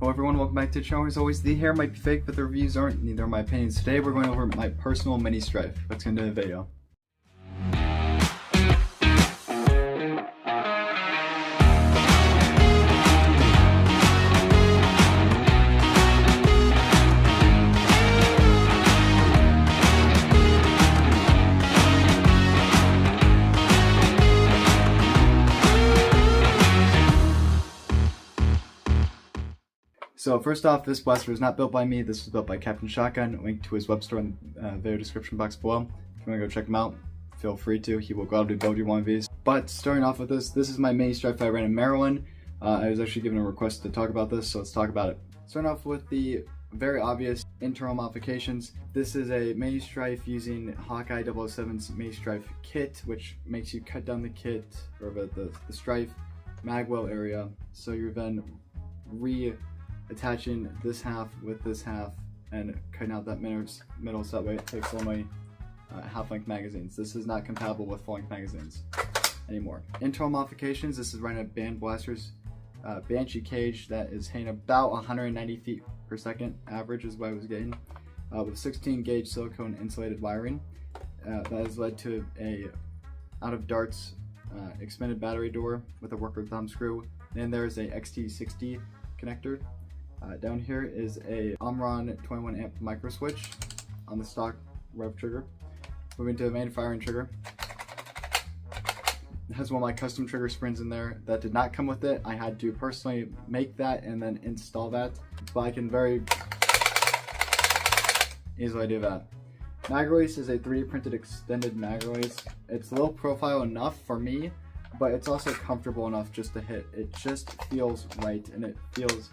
Hello everyone, welcome back to the channel. As always, the hair might be fake, but the reviews aren't, neither are my opinions. Today we're going over my personal Mini Stryfe. Let's get into the video. So first off, this blaster was not built by me. This was built by Captain Shotgun. Link to his web store in the video description box below. If you want to go check him out, feel free to. He will gladly build you one of these. But starting off with this is my Mini Stryfe I ran in Maryland. I was actually given a request to talk about this, so let's talk about it. Starting off with the very obvious internal modifications. This is a Mini Stryfe using Hawkeye 007's Mini Stryfe kit, which makes you cut down the kit, or the Stryfe magwell area. So you're then attaching this half with this half and cutting out that middle so that way it takes only half-length magazines. This is not compatible with full-length magazines anymore. Internal modifications, this is running a Band Blaster's Banshee cage that is hitting about 190 feet per second average is what I was getting, with 16 gauge silicone insulated wiring. That has led to a out of darts expanded battery door with a worker thumb screw. Then there's a XT60 connector. Down here is a Omron 21 amp micro switch on the stock rev trigger. Moving to the main firing trigger. It has one of my custom trigger springs in there that did not come with it. I had to personally make that and then install that, but I can very easily do that. Mag release is a 3D printed extended mag release. It's low profile enough for me, but it's also comfortable enough just to hit. It just feels right and it feels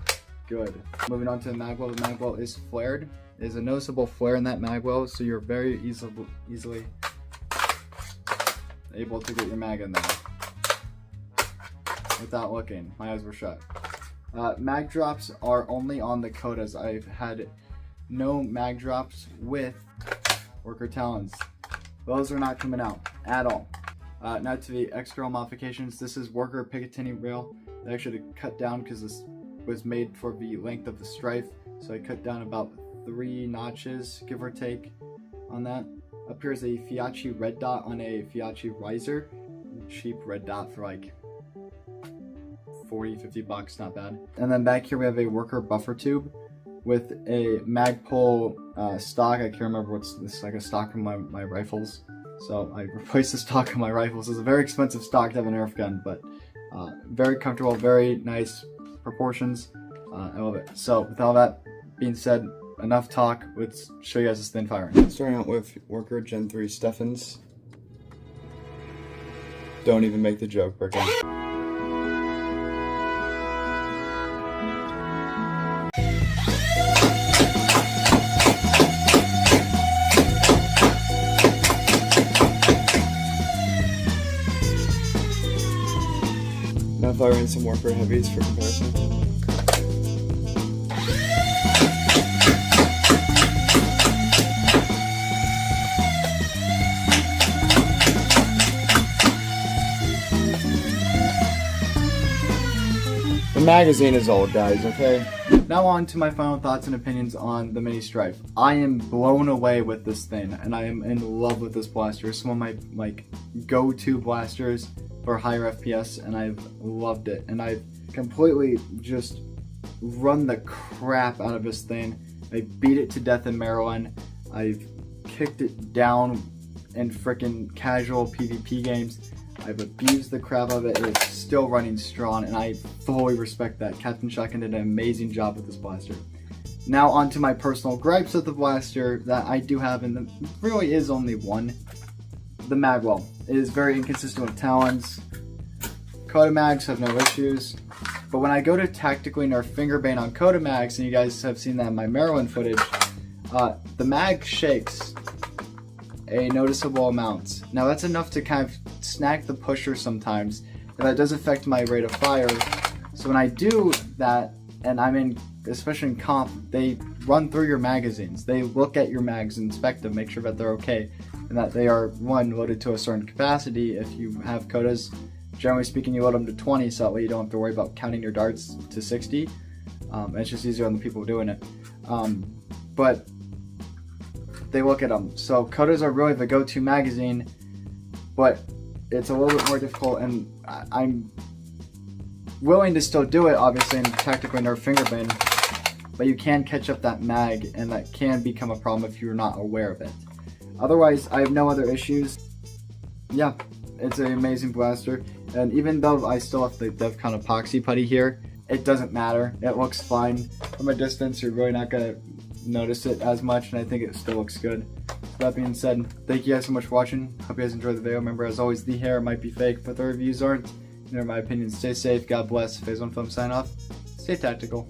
good. Moving on to the magwell. The magwell is flared. There's a noticeable flare in that magwell, so you're very easily able to get your mag in there without looking. My eyes were shut. Mag drops are only on the Kodas. I've had no mag drops with worker talons. Those are not coming out at all. Now to the external modifications. This is worker Picatinny rail. They actually cut down because this was made for the length of the Stryfe, so I cut down about 3 notches, give or take, on that. Up here is a Fiachi red dot on a Fiachi riser. Cheap red dot for like 40-50 bucks, not bad. And then back here we have a worker buffer tube with a Magpul stock. I can't remember what's this, like a stock from my rifles. So I replaced the stock of my rifles. It's a very expensive stock to have an Nerf gun, but very comfortable, very nice proportions. I love it. So with all that being said, enough talk, let's show you guys this thin firing. Starting out with worker Gen 3 Steffens. Don't even make the joke, Brooklyn. Now firing some worker heavies for comparison. The magazine is old, guys, okay? Now on to my final thoughts and opinions on the Mini Stryfe. I am blown away with this thing, and I am in love with this blaster. It's one of my go-to blasters for higher FPS, and I've loved it. And I've completely just run the crap out of this thing. I beat it to death in Maryland. I've kicked it down in frickin' casual PvP games. I've abused the crap out of it, and it's still running strong, and I fully respect that. Captain Shotgun did an amazing job with this blaster. Now on to my personal gripes with the blaster that I do have, and there really is only one. The magwell. It is very inconsistent with talons. Koda mags have no issues, but when I go to tactically nerf fingerbang on Koda mags, and you guys have seen that in my Maryland footage, the mag shakes a noticeable amount. Now that's enough to kind of snag the pusher sometimes, and that does affect my rate of fire. So when I do that, and I'm in, especially in comp, they run through your magazines. They look at your mags, inspect them, make sure that they're okay, and that they are, one, loaded to a certain capacity. If you have Kodas, generally speaking, you load them to 20, so that way you don't have to worry about counting your darts to 60. It's just easier on the people doing it. But they look at them. So cutters are really the go-to magazine, but it's a little bit more difficult, and I'm willing to still do it, obviously, and tactically nerf finger bend, but you can catch up that mag, and that can become a problem if you're not aware of it. Otherwise, I have no other issues. Yeah, it's an amazing blaster, and even though I still have the DevCon epoxy putty here, it doesn't matter. It looks fine. From a distance, you're really not going to notice it as much, and I think it still looks good. That being said, thank you guys so much for watching. Hope you guys enjoyed the video. Remember, as always, the hair might be fake, but the reviews aren't. In my opinion, stay safe, God bless. Phase 1 Film sign off. Stay tactical.